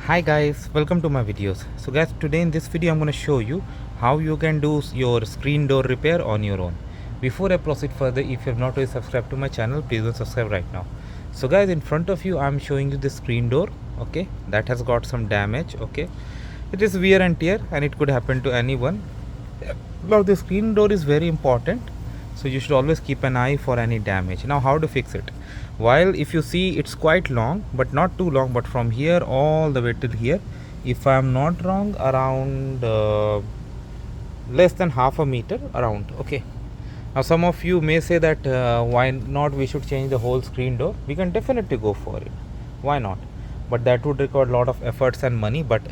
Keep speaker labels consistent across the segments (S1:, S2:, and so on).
S1: Hi guys, welcome to my videos. So guys, today in this video I'm going to show you how you can do your screen door repair on your own. Before I proceed further, if you have not already subscribed to my channel, please do subscribe right now. So guys, in front of you I'm showing you the screen door, okay, that has got some damage, okay. It is wear and tear and it could happen to anyone. Now the screen door is very important, so you should always keep an eye for any damage. Now how to fix it? While if you see, it's quite long, but not too long, but from here all the way till here, if I am not wrong, around less than half a meter around, okay. Now some of you may say that why not we should change the whole screen door. We can definitely go for it, why not, but that would require a lot of efforts and money. But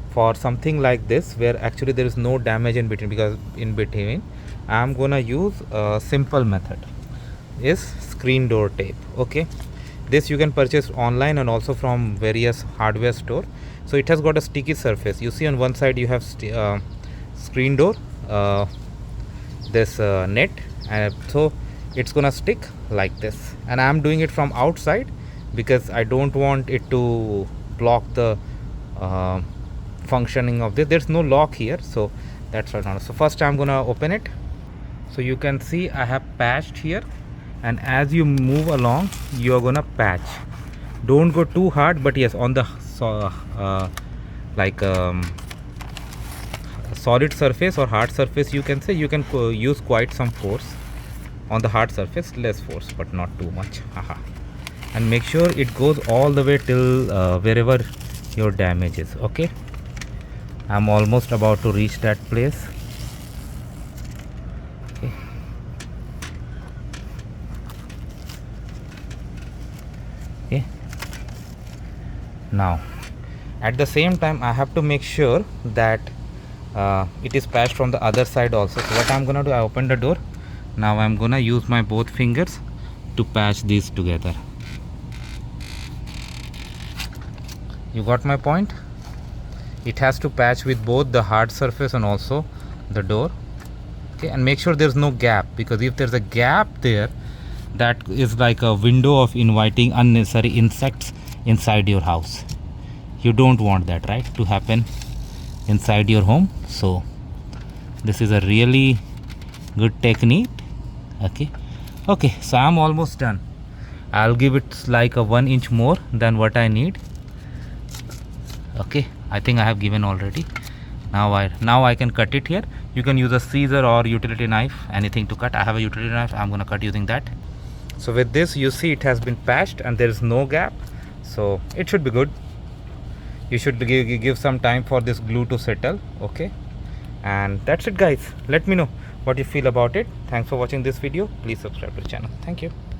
S1: for something like this where actually there is no damage in between, because in between I am gonna use a simple method is screen door tape, okay. This you can purchase online and also from various hardware store. So it has got a sticky surface. You see on one side you have screen door this net, and so it's gonna stick like this, and I am doing it from outside because I don't want it to block the functioning of this. There's no lock here, so that's right now. So first I'm gonna open it. So you can see I have patched here, and as you move along you are gonna patch. Don't go too hard, but yes, on the like solid surface or hard surface, you can say, you can use quite some force. On the hard surface, less force, but not too much. And make sure it goes all the way till wherever your damage is, okay. I'm almost about to reach that place, okay. Okay, now at the same time I have to make sure that it is patched from the other side also. So what I'm gonna do, I open the door. Now I'm gonna use my both fingers to patch these together. You got my point? It has to patch with both the hard surface and also the door, okay. And make sure there's no gap, because if there's a gap there, that is like a window of inviting unnecessary insects inside your house. You don't want that, right, to happen inside your home. So this is a really good technique, okay. Okay, so I'm almost done. I'll give it like a 1 inch more than what I need, okay. I think I have given already. Now I can cut it here. You can use a scissor or utility knife, anything to cut. I have a utility knife, I'm gonna cut using that. So with this, you see it has been patched and there is no gap, so it should be good. You should give some time for this glue to settle, okay. And that's it guys. Let me know what you feel about it. Thanks for watching this video. Please subscribe to the channel. Thank you.